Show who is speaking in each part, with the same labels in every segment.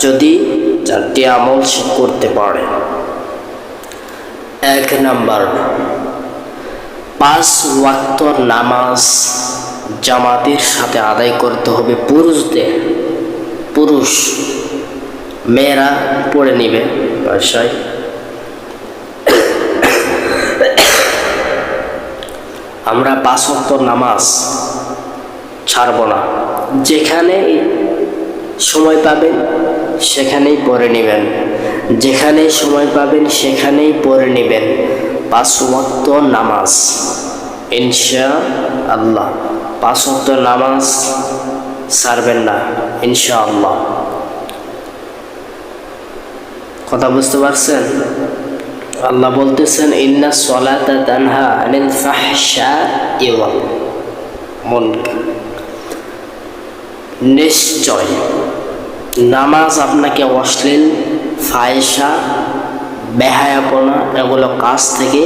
Speaker 1: যদি 4টি আমল সে করতে পারে। 1 নাম্বার, 5 ওয়াক্ত নামাজ জামাতের সাথে আদায় করতে হবে পুরুষদের। পুরুষ, মেয়েরা পড়ে নিবে বাসায়। আমরা 5 ওয়াক্ত নামাজ ছাড়ব না। যেখানে সময় পাবেন সেখানেই পড়ে নেবেন, যেখানে সময় পাবেন সেখানেই পড়ে নেবেন 5 ওয়াক্ত নামাজ ইনশাআল্লাহ। 5 ওয়াক্ত নামাজ ছাড়বেন না ইনশাআল্লাহ। কথা বুঝতে পারছেন? আল্লাহ বলতেছেন ইন্না সলাতা তানহা আনিল ফাহশাই ওয়াল মুনকার। নিশ্চয় নামাজ আপনাকে অশ্লীল, ফাহিশা, বেহায়াপনা এগুলো কাজ থেকে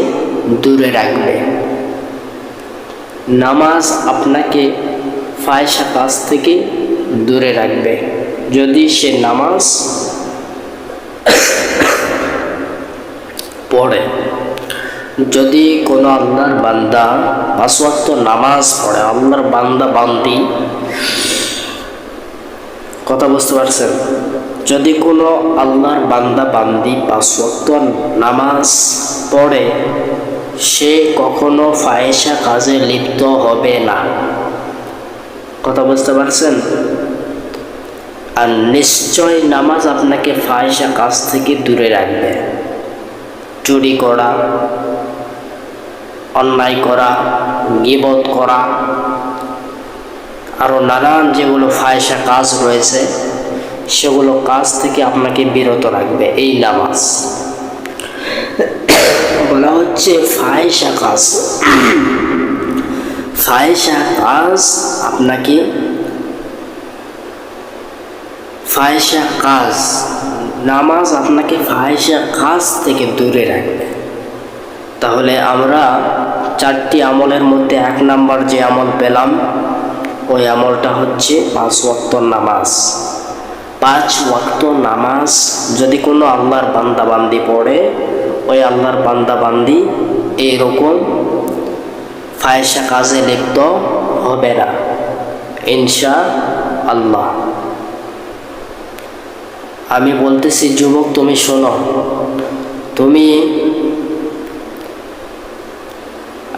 Speaker 1: দূরে রাখবে। নামাজ আপনাকে ফাহিশা কাজ থেকে দূরে রাখবে যদি সে নামাজ পড়ে। যদি কোনো আল্লাহর বান্দা 5 ওয়াক্ত নামাজ পড়ে, আল্লাহর বান্দা বান্দি, কথা বুঝতে পারছেন? যদি কোনো আল্লাহর বান্দা বান্দি 5 ওয়াক্ত নামাজ পড়ে, সে কখনো ফাহিশা কাজে লিপ্ত হবে না। কথা বুঝতে পারছেন? আর নিশ্চয় নামাজ আপনাকে ফাহিশা কাজ থেকে দূরে রাখবে। চুরি করা, অন্যায় করা, গীবত করা, আরও নানান যেগুলো ফাহিশা কাজ রয়েছে সেগুলো কাজ থেকে আপনাকে বিরত রাখবে এই নামাজ। বলা হচ্ছে ফাহিশা কাজ, ফাহিশা কাজ আপনাকে, ফাহিশা কাজ, নামাজ আপনাকে ফাহিশা কাজ থেকে দূরে রাখবে। তাহলে আমরা 4টি আমলের মধ্যে 1 নাম্বার যে আমল পেলাম, ওই আমলটা হচ্ছে 5 ওয়াক্ত নামাজ। 5 ওয়াক্ত নামাজ যদি কোনো আল্লাহর বান্দা বান্দি পড়ে, ওই আল্লাহর বান্দা বান্দি এইরকম ফাহিশা কাজে লিপ্ত হবে না ইনশাআল্লাহ। আমি বলতেছি যুবক, তুমি শোনো, তুমি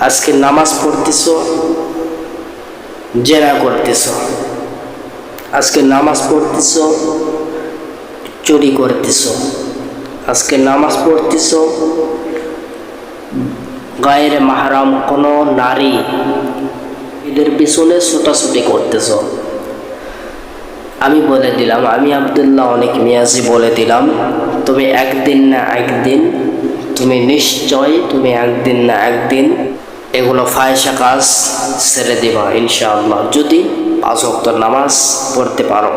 Speaker 1: আজকে নামাজ পড়তেছ, জেনা করতেছ, আজকে নামাজ পড়তেছ, চুরি করতেছ, আজকে নামাজ পড়তেছ, গায়ের মাহরাম কোনো নারী এদের পিছনে ছোটাছুটি করতেছ। আমি বলে দিলাম, আমি আব্দুল্লাহ অনেক মিয়াজি বলে দিলাম, তুমি একদিন না একদিন, তুমি নিশ্চয় তুমি একদিন না একদিন এগুলো ফাহিশা কাজ ছেড়ে দিবা ইনশাআল্লাহ, যদি 5 ওয়াক্ত নামাজ পড়তে পারো।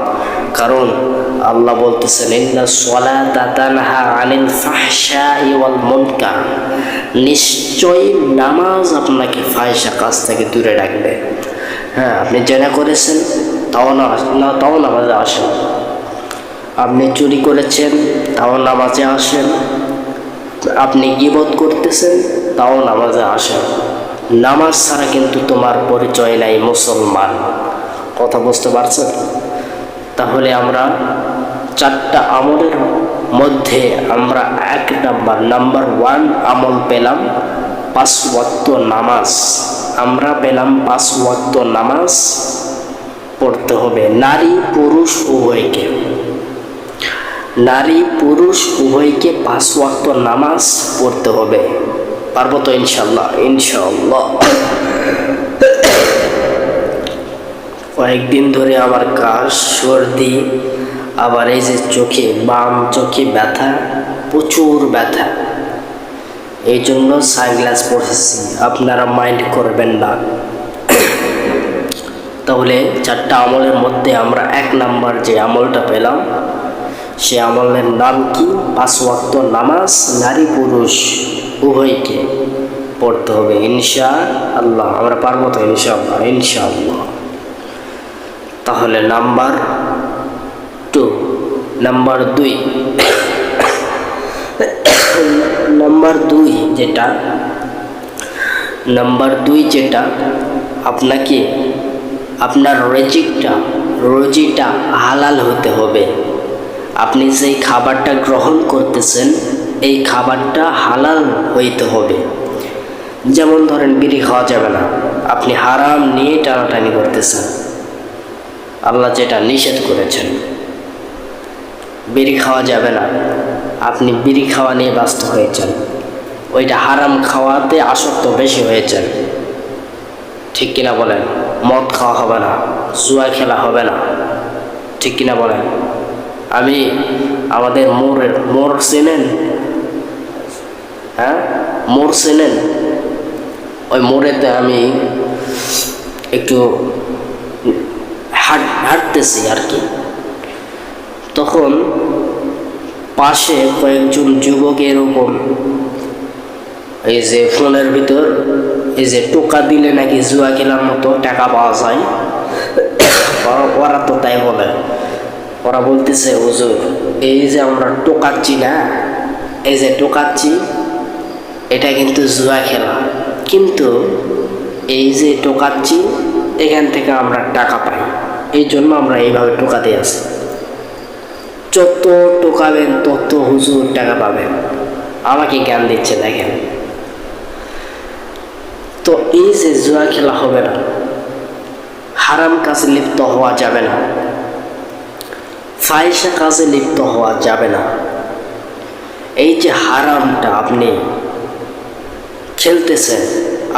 Speaker 1: কারণ আল্লাহ বলতেছেন ইন্না সলাতা তানহা আনিল ফাহশাই ওয়াল মুনকার। নিশ্চয় নামাজ আপনাকে ফাহিশা কাজ থেকে দূরে রাখবে। হ্যাঁ, আপনি জেনা করেছেন তাও নামাজে আসেন, আপনি চুরি করেছেন তাও নামাজে আসেন, আপনি গীবত করতেছেন তাও নামাজে আসেন। নামাজ ছাড়া কিন্তু তোমার পরিচয় নাই মুসলমান। কথা বুঝতে পারছেন? তাহলে আমরা 4টা আমলের মধ্যে আমরা 1 নাম্বার 1 আমল পেলাম 5 ওয়াক্ত নামাজ। আমরা পেলাম 5 ওয়াক্ত নামাজ পড়তে হবে নারী পুরুষ উভয়কে। নারী পুরুষ উভয়কে 5 ওয়াক্ত নামাজ পড়তে হবে। পারবো তো ইনশাআল্লাহ? ইনশাআল্লাহ। কয়েকদিন ধরে আমার কাশ, সর্দি, আবার এই যে চোখে, বাম চোখে ব্যথা, প্রচুর ব্যথা, এই জন্য সানগ্লাস পরেছি। আপনারা মাইন্ড করবেন না। তাহলে 4টা আমলের মধ্যে আমরা 1 নাম্বার যে আমলটা পেলাম, সে আমলের নাম কি? 5 ওয়াক্ত নামাজ নারী পুরুষ উভয়কে পড়তে হবে ইনশাআল্লাহ। আমরা পারবো তো ইনশাআল্লাহ? ইনশাআল্লাহ। তাহলে নাম্বার 2, নাম্বার 2 নাম্বার 2 যেটা আপনাকে আপনার রুজিটা হালাল হতে হবে। আপনি যেই খাবারটা গ্রহণ করতেছেন এই খাবারটা হালাল হইতে হবে। যেমন ধরেন বিড়ি খাওয়া যাবে না, আপনি হারাম নিয়ে টানাটানি করতেছেন, আল্লাহ যেটা নিষেধ করেছেন। বিড়ি খাওয়া যাবে না, আপনি বিড়ি খাওয়া নিয়ে ব্যস্ত হয়েছেন, ওইটা হারাম খাওয়াতে আসক্ত বেশি হয়েছেন, ঠিক কিনা বলেন? মদ খাওয়া হবে না, জুয়া খেলা হবে না, ঠিক কিনা বলেন? আমি আমাদের মোড় চেনেন? হ্যাঁ, মোড় চেনেন? ওই মোড়েতে আমি একটু হাঁটতেছি আর কি, তখন পাশে কয়েকজন যুবক এরকম এই যে ফোনের ভিতর এই যে টোকা দিলে নাকি জুয়া খেলার মতো টাকা পাওয়া যায়, ওরা তো তাই বলে। ওরা বলতেছে হুজুর এই যে আমরা টোকাচ্ছি না, এই যে টোকাচ্ছি এটা কিন্তু জুয়া খেলা, কিন্তু এই যে টোকাচ্ছি এখান থেকে আমরা টাকা পাই, এই জন্য আমরা এইভাবে টোকাতে আছি। যত টোকাবেন তত হুজুর টাকা পাবেন, আমাকে জ্ঞান দিচ্ছে দেখেন। তো এই যে জুয়া খেলা হবে না, হারাম কাজে লিপ্ত হওয়া যাবে না, ফাহিশা কাজে লিপ্ত হওয়া যাবে না। এই যে হারামটা আপনি খেলতেছেন,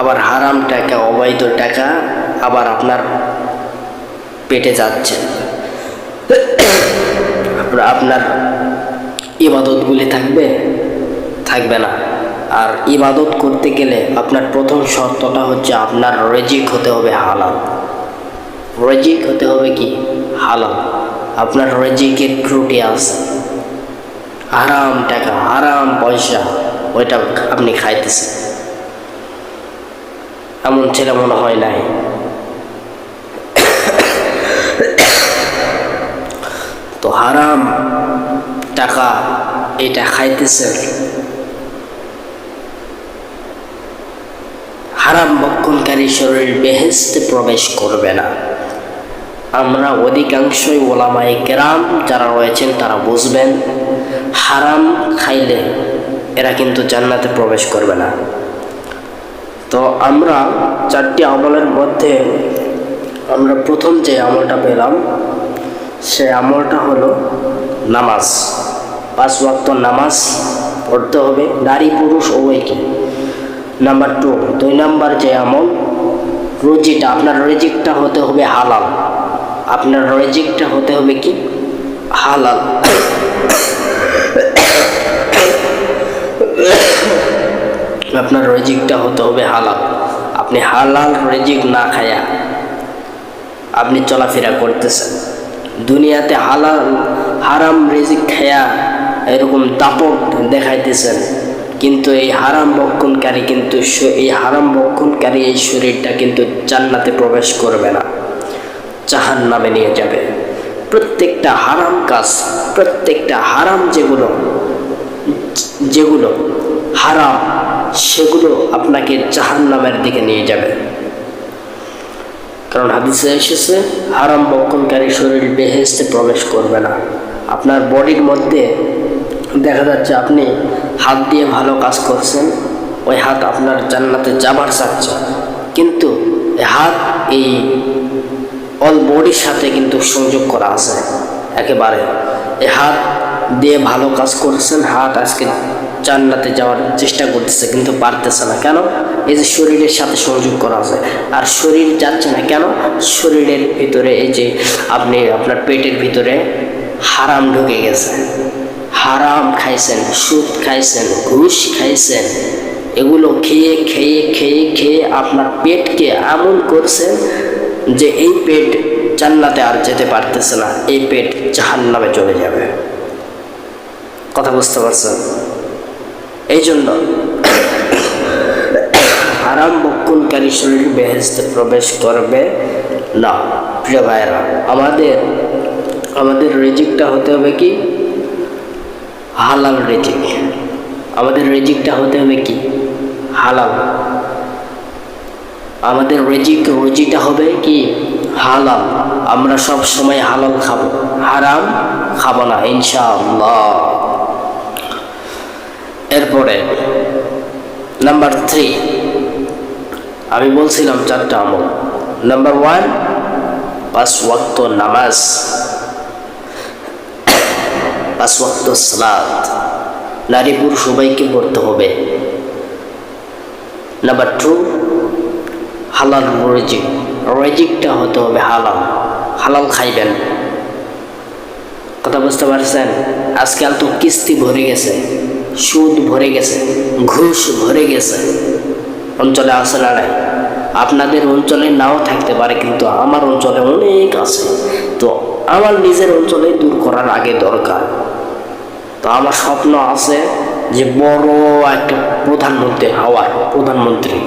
Speaker 1: আবার হারাম টাকা, অবৈধ টাকা আবার আপনার পেটে যাচ্ছে, আপনার ইবাদতগুলি থাকবে না। আর ইবাদত করতে গেলে আপনার প্রথম শর্তটা হচ্ছে আপনার রিজিক হতে হবে হালাল। রিজিক হতে হবে কি? হালাল। আপনার রিজিকের ত্রুটি আছে, হারাম টাকা, হারাম পয়সা, ওইটা আপনি খাইতেছেন। এমন ছেলে মনে হয় নাই। তো হারাম টাকা এটা খাইতেছেন, হারাম ভক্ষণকারী শরীর বেহেশতে প্রবেশ করবে না। আমরা অধিকাংশই ওলামায়ে কেরাম যারা রয়েছেন তারা বুঝবেন, হারাম খাইলে এরা কিন্তু জান্নাতে প্রবেশ করবে না। তো আমরা 4টি আমলের মধ্যে আমরা প্রথম যে আমলটা পেলাম সে আমলটা হলো নামাজ। 5 ওয়াক্ত নামাজ পড়তে হবে, নারী পুরুষ উভয়কে। নাম্বার 2 নাম্বার যে আমল, রুজিটা, আপনার রিজিকটা হতে হবে হালাল। আপনার রিজিকটা হতে হবে কি? হালাল। আপনার রিজিকটা হতে হবে হালাল। আপনি হালাল রিজিক না খায়া আপনি চলাফেরা করতেছেন, দুনিয়াতে হারাম রিজিক খায়া এরকম দাপট দেখাইতেছেন, কিন্তু এই হারাম ভক্ষণকারী এই শরীরটা কিন্তু জান্নাতে প্রবেশ করবে না, জাহান্নামে নিয়ে যাবে। প্রত্যেকটা হারাম কাজ, প্রত্যেকটা হারাম যেগুলো হারাম সেগুলো আপনাকে জাহান্নামের দিকে নিয়ে যাবে। কারণ হাদিসে এসেছে হারাম ভক্ষণকারী শরীর বেহেশতে প্রবেশ করবে না। আপনার বডির মধ্যে দেখা যাচ্ছে আপনি হাত দিয়ে ভালো কাজ করছেন, ওই হাত আপনার জান্নাতে যাবার চাচ্ছে, কিন্তু হাত এই অল বডির সাথে কিন্তু সংযোগ করা আছে একেবারে। এই হাত দিয়ে ভালো কাজ করছেন, হাত আজকে জান্নাতে যাওয়ার চেষ্টা করতেছে কিন্তু পারতেছে না। কেন? এই যে শরীরের সাথে সংযোগ করা আছে, আর শরীর যাচ্ছে না কেন? শরীরের ভিতরে এই যে আপনার পেটের ভিতরে হারাম ঢুকে গেছে। হারাম খাইছেন, সুদ খাইছেন, ঘুষ খাইছেন, এগুলো খেয়ে খেয়ে খেয়ে খেয়ে আপনার পেটকে এমন করছেন যে এই পেট জান্নাতে আর যেতে পারতেছে না, এই পেট জাহান্নামে চলে যাবে। কথা বুঝতে পারছেন? এই জন্য হারাম ভক্ষণকারী শরীর বেহেশতে প্রবেশ করবে না। প্রিয় ভাইয়েরা, আমাদের রিজিকটা হতে হবে কি? হালাল রিজিক। আমাদের রিজিকটা হতে হবে কি? হালাল। আমাদের রুজিটা হবে কি? হালাল। আমরা সব সময় হালাল খাবো, হারাম খাবো না ইনশাআল্লাহ। এরপরে নাম্বার 3, আমি বলছিলাম 4টা আমল। নাম্বার 1, 5 ওয়াক্ত নামাজ, 5 ওয়াক্ত সালাত নারী পুরুষ সবাইকে পড়তে হবে। নাম্বার 2, হালাল রিজিকটা হতে হবে হালাল, হালাল খাইবেন। কথা বুঝতে পারছেন? আজকাল তো কিস্তি ভরে গেছে, সুদ ভরে গেছে, ঘুষ ভরে গেছে, অঞ্চলে আছে না নাই? আপনাদের অঞ্চলে নাও থাকতে পারে, কিন্তু আমার অঞ্চলে অনেক আছে। তো আমার নিজের অঞ্চলে দূর করার আগে দরকার। তো আমার স্বপ্ন আছে যে বড় একটা প্রধানমন্ত্রী হওয়ার, প্রধানমন্ত্রী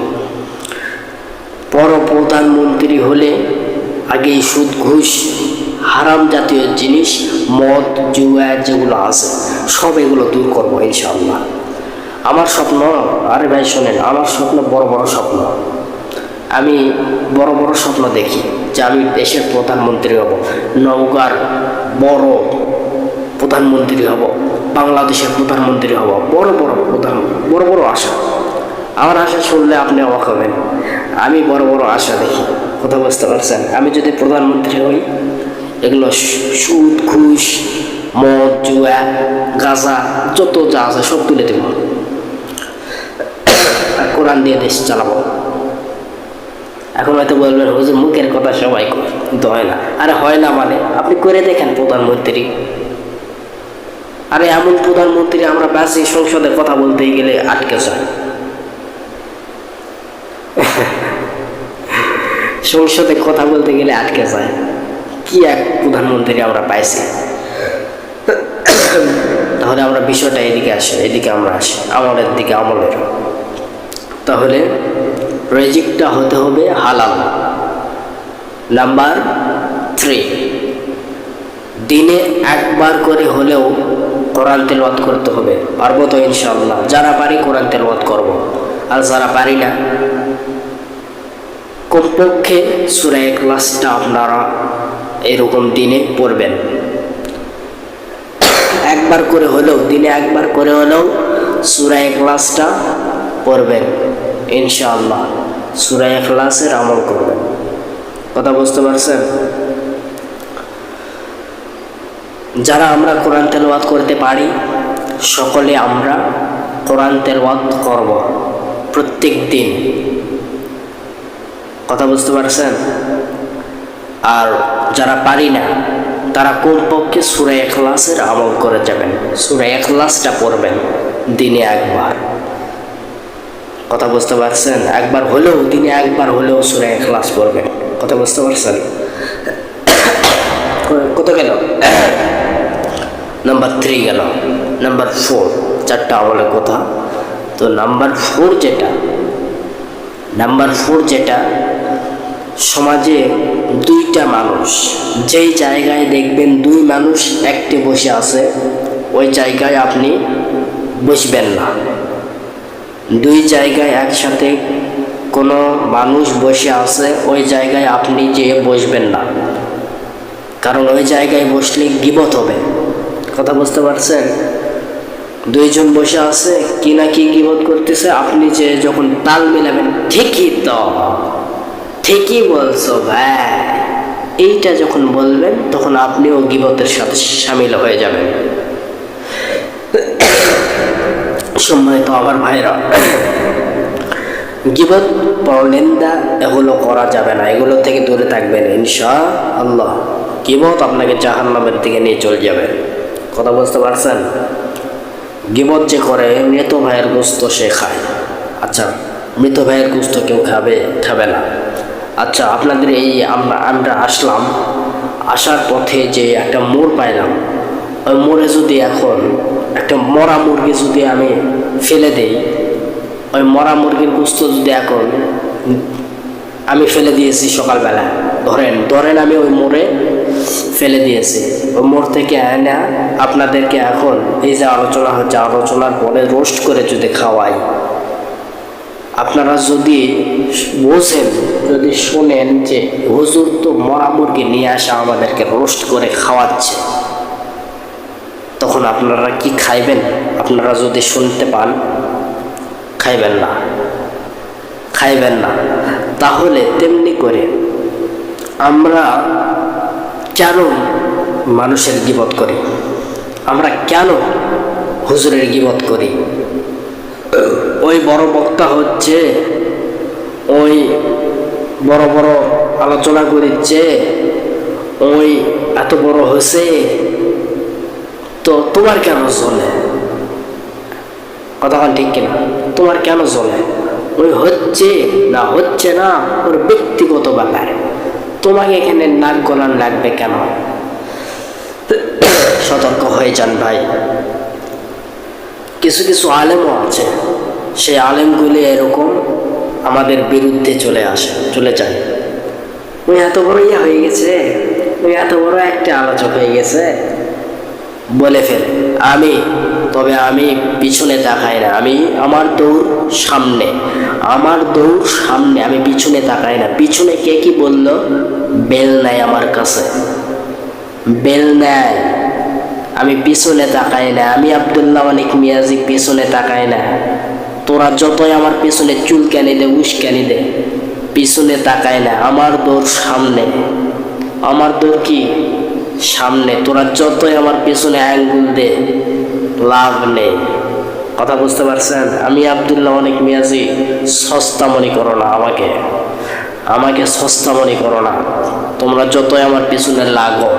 Speaker 1: হলে আগে সুদ ঘুষ হারাম জাতীয় জিনিস, মদ জুয়া যেগুলো আছে সব এগুলো দূর করবো ইনশাআল্লাহ। আমার স্বপ্ন, আরে ভাই শোনেন, আমার স্বপ্ন বড় বড় স্বপ্ন। আমি বড় বড় স্বপ্ন দেখি যে আমি দেশের প্রধানমন্ত্রী হব, নওগাঁর বড় প্রধানমন্ত্রী হব, বাংলাদেশের প্রধানমন্ত্রী হব, বড় বড় আশা। আমার আশা শুনলে আপনি অবাক হবেন। আমি বড় বড় আশা দেখি। কথা বুঝতে পারছেন? আমি যদি প্রধানমন্ত্রী হই, এগুলো সুদ ঘুষ মদ জুয়া গাঁজা যত যা আছে সব তুলে দেব, আর কোরআন দিয়ে দেশ চালাবো। এখন হয়তো বলবেন হুজুর মুখের কথা সবাই করে, কিন্তু হয় না। আরে হয় না মানে আপনি করে দেখেন প্রধানমন্ত্রী। আরে এমন প্রধানমন্ত্রী আমরা বাসি সংসদে কথা বলতে গেলে আটকে যায়। সংসদে কথা বলতে গেলে আটকে যায়। কি এক প্রধানমন্ত্রী আমরা পাইছি। তাহলে আমরা বিষয়টা এদিকে আমরা আসি আমলের দিকে, আমলের। তাহলে রিজিকটা হতে হবে হালাল। নাম্বার 3, দিনে একবার করে হলেও কোরআন তেলাওয়াত করতে হবে। পারবো তো ইনশাআল্লাহ? যারা পারি কোরআন তেলাওয়াত করব, আর যারা পারি না কমপক্ষে সূরা ইখলাসটা আপনারা এরকম দিনে পড়বেন। দিনে একবার করে হলেও সূরা ইখলাসটা পড়বেন ইনশাআল্লাহ। সূরা ইখলাসের আমল করবেন। কথা বুঝতে পারছেন? যারা আমরা কোরআন তেলাওয়াত করতে পারি সকলে আমরা কোরআন তেলাওয়াত করব প্রত্যেক দিন। কথা বুঝতে পারছেন? আর যারা পারি না তারা কমপক্ষে সূরা ইখলাসের আমল করে যাবেন, সূরা ইখলাসটা পড়বেন দিনে একবার। কথা বুঝতে পারছেন? একবার হলেও, দিনে একবার হলেও সূরা ইখলাস পড়বেন। কথা বুঝতে পারছেন? কত গেল? নাম্বার 3 গেল। নাম্বার 4, 4টা আমলের কথা। তো নাম্বার 4 যেটা সমাজে 2টা মানুষ, যেই জায়গায় দেখবেন 2 মানুষ একটি বসে আছে ওই জায়গায় আপনি বসবেন না। 2 জায়গায় একসাথে কোনো মানুষ বসে আছে ওই জায়গায় আপনি যেয়ে বসবেন না, কারণ ওই জায়গায় বসলে গীবত হবে। কথা বুঝতে পারছেন? 2 জন বসে আছে কি না কি গীবত করতেছে, আপনি যে যখন তাল মিলাবেন ঠিকই বলছো ভাই, এইটা যখন বলবেন তখন আপনিও গীবতের সাথে শামিল হয়ে যাবেন। সম্মানিত আমার ভাইরা, গীবত পরনিন্দা এগুলো করা যাবে না, এগুলো থেকে দূরে থাকবেন ইনশাআল্লাহ। গীবত আপনাকে জাহান্নামের দিকে নিয়ে চলে যাবে। কথা বুঝতে পারছেন? গীবত যে করে মৃত ভাইয়ের গোস্ত সে খায়। আচ্ছা, মৃত ভাইয়ের গোস্ত কেউ খাবে না। আচ্ছা, আপনাদের এই আমরা আসলাম, আসার পথে যে একটা মোড় পাইলাম, ওই মোড়ে যদি এখন একটা মরা মুরগি যদি আমি ফেলে দেই, ওই মরা মুরগির গোস্ত যদি এখন আমি ফেলে দিয়েছি সকালবেলা, ধরেন আমি ওই মোড়ে ফেলে দিয়েছি, ওই মোড় থেকে আনা আপনাদেরকে এখন এই যে আলোচনা হচ্ছে, আলোচনার পরে রোস্ট করে যদি খাওয়াই, আপনারা যদি বোঝেন, যদি শোনেন যে হুজুর তো মরা মুরগি নিয়ে আসা আমাদেরকে রোস্ট করে খাওয়াচ্ছে, তখন আপনারা কি খাইবেন? আপনারা যদি শুনতে পান, খাইবেন না, খাইবেন না। তাহলে তেমনি করে আমরা কেন মানুষের গীবত করি? আমরা কেন হুজুরের গীবত করি? ওই বড় বক্তা হচ্ছে, ওই বড় বড় আলোচনা করিচ্ছে, ওই এত বড় হয়েছে, তো তোমার কেন চলে? কতক্ষণ ঠিক কিনা? তোমার কেন চলে? ওই হচ্ছে না হচ্ছে না ওর ব্যক্তিগত ব্যাপার, তোমাকে এখানে নাক গলান লাগবে কেন? সতর্ক হয়ে যান ভাই। কিছু কিছু আলেমও আছে, সেই আলেমগুলি এরকম আমাদের বিরুদ্ধে চলে যায়। ওই এত বড় ইয়ে হয়ে গেছে, ওই এত বড় একটা আলোচক হয়ে গেছে বলে ফেলে। তবে আমি পিছনে তাকাই না, আমার দৌড় সামনে, আমি পিছনে তাকাই না। পিছনে কে কি বলল? বেল নাই আমার কাছে, বেল নাই, আমি পিছনে তাকাই না। আমি আব্দুল্লাহ অনেক মিয়াজি পিছনে তাকাই না। তোরা যতই আমার পিছনে চুলকানি দে, উস্কানি দে, পিছনে তাকাই না। আমার দৌড় সামনে, আমার দৌড় কি সামনে। তোরা যতই আমার পিছনে আঙ্গুল দে, লাভ নেই। কথা বুঝতে পারছেন? আমি আব্দুল্লাহ অনেক মিয়াজি, সস্তা মনে করো না আমাকে সস্তা মনে করো না। তোমরা যতই আমার পিছনে লাগো,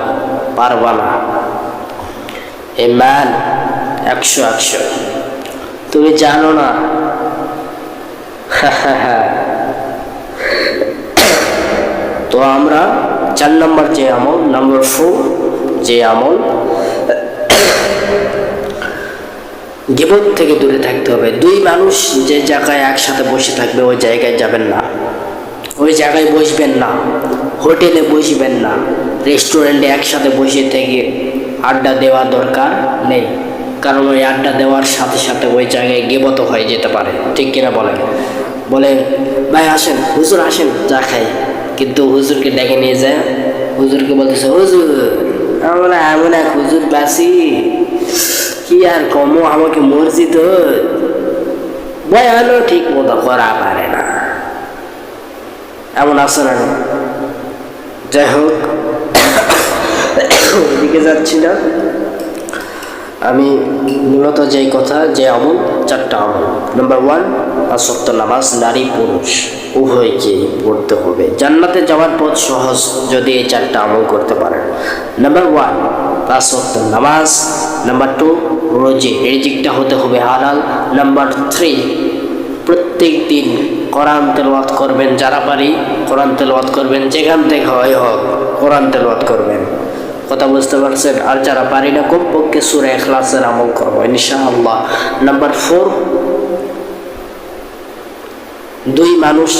Speaker 1: পারবা না। এই ম্যান 100 তুমি জানো না। তো আমরা 4 নম্বর যে আমল, নাম্বার 4 যে আমল, গীবত থেকে দূরে থাকতে হবে। দুই মানুষ যে জায়গায় একসাথে বসে থাকবে ওই জায়গায় যাবেন না, ওই জায়গায় বসবেন না, হোটেলে বসবেন না, রেস্টুরেন্টে একসাথে বসে থেকে আড্ডা দেওয়া দরকার নেই। কারণ ওই আড্ডা দেওয়ার সাথে সাথে ওই জায়গায় গীবত হয়ে যেতে পারে। ঠিক কিনা বলেন? ভাই আসেন, হুজুর আসেন, চা খাই। কিন্তু হুজুরকে ডেকে নিয়ে যায়, হুজুরকে বলতেছে, হুজুর আমরা এমন এক হুজুর বাসি, কি আর কমো, আমাকে মসজিদ বয়ানো ঠিক মতো করা পারে না। এমন আছে না? যাই হোক, ওইদিকে যাচ্ছি না আমি। মূলত যেই কথা, যে আমল, 4টা আমল। নাম্বার 1, 5 ওয়াক্ত নামাজ নারী পুরুষ উভয়কেই পড়তে হবে। জান্নাতে যাওয়ার পথ সহজ যদি এই 4টা আমল করতে পারেন। নাম্বার 1, 5 ওয়াক্ত নামাজ। নাম্বার 2, রিজিকটা হতে হবে হালাল। নাম্বার 3, প্রত্যেক দিন কোরআন তেলাওয়াত করবেন। যারা পারি কোরআন তেলাওয়াত করবেন, যেখান থেকে হয় হোক কোরআন তেলাওয়াত করবেন। কথা বুঝতে পারছেন? আর যারা পারি না, কমপক্ষে সূরা ইখলাসের আমল করবো ইনশাআল্লাহ। নাম্বার 4, দুই মানুষ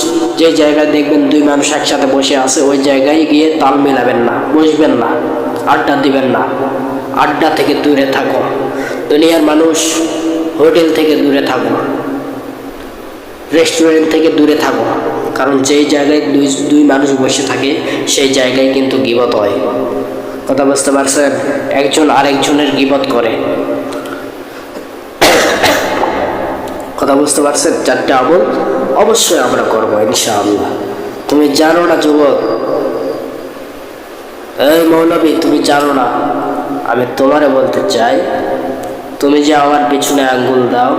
Speaker 1: যে জায়গায় দেখবেন দুই মানুষ একসাথে বসে আছে, ওই জায়গায় গিয়ে তাল মেলাবেন না, বসবেন না, আড্ডা দিবেন না। আড্ডা থেকে দূরে থাকো। দুনিয়ার মানুষ, হোটেল থেকে দূরে থাকো, রেস্টুরেন্ট থেকে দূরে থাকো। কারণ যেই জায়গায় দুই মানুষ বসে থাকে সেই জায়গায় কিন্তু গীবত হয়। কথা বুঝতে পারছেন? একজন আরেকজনের গীবত করে। কথা বুঝতে পারছেন? 4টা আমল অবশ্যই আমরা করবো ইনশাআল্লাহ। তুমি জানো না যুবক, এই মৌলবী তুমি জানো না, আমি তোমারে বলতে চাই, তুমি যে আমার পিছনে আঙ্গুল দাও,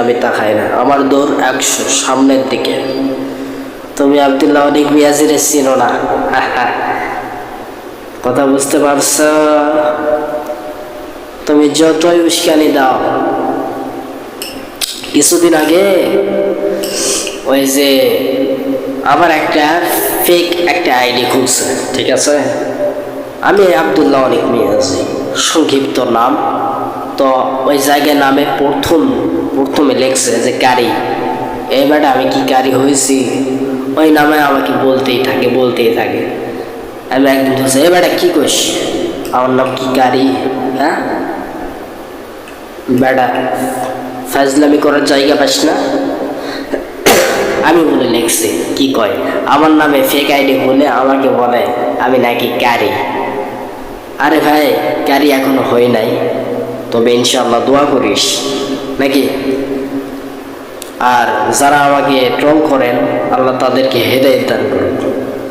Speaker 1: আমি তাকাই না। আমার দৌড় 100 সামনের দিকে। তুমি আব্দুল্লাহ অনেক মিয়াজিরে চিনো না। কথা বুঝতে পারছ? তুমি যতই উস্কানি দাও, কিছুদিন আগে ওই যে আবার একটা ফেক একটা আইডি খুলছে, ঠিক আছে? আমি আব্দুল্লাহ অনেক মিয়াজি, সংক্ষিপ্ত নাম। তো ওই জায়গায় নামে প্রথমে লেখছে যে কারি। এবারে আমি কি কারি হয়েছি? ওই নামে আমাকে বলতেই থাকে। আমি একদিন বলছি, এবারে কি করিস? আমার নাম কি কারি? হ্যাঁ বেটা, ফাজলামি করার জায়গা পাস না। আমি বলে লিখছি, কি কয় আমার নামে ফেক আইডি বলে আমাকে বলে আমি নাকি কারি। আরে ভাই, কারি এখনো হয় নাই, তবে ইনশাআল্লাহ দোয়া করিস নাকি। আর যারা আমাকে ট্রল করেন, আল্লাহ তাদেরকে হেদায়েত দান করুন।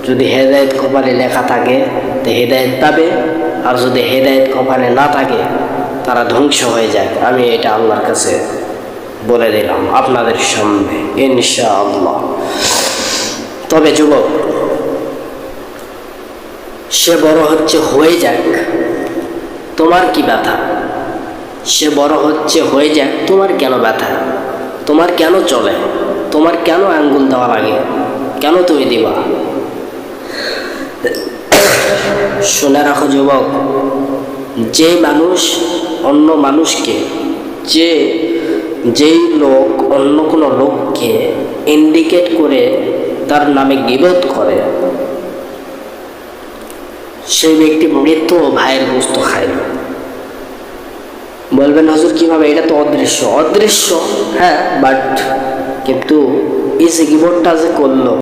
Speaker 1: যদি হেদায়েত কপালে লেখা থাকে তো হেদায়েত পাবে, আর যদি হেদায়েত কপালে না থাকে তারা ধ্বংস হয়ে যায়। আমি এটা আল্লাহর কাছে বলে দিলাম আপনাদের সামনে ইনশাআল্লাহ। তবে যুবক, সে বড় হচ্ছে, হয়ে যাক, তোমার কি ব্যথা? সে বড় হচ্ছে, হয়ে যাক, তোমার কেন ব্যথা? তোমার কেন চলে? তোমার কেন আঙ্গুল দেওয়া লাগে? কেন তুমি দিবা? শুনে রাখো যুবক, যে মানুষ অন্য মানুষকে, যেই লোক অন্য কোনো লোককে ইন্ডিকেট করে তার নামে গীবত করে, সেই ব্যক্তি মৃত ভাইয়ের গোশত খায় না। বলবেন হুজুর কিভাবে? এটা তো অদৃশ্য। হ্যাঁ, বাট কিন্তু এই যে গীবতটা যে করলো,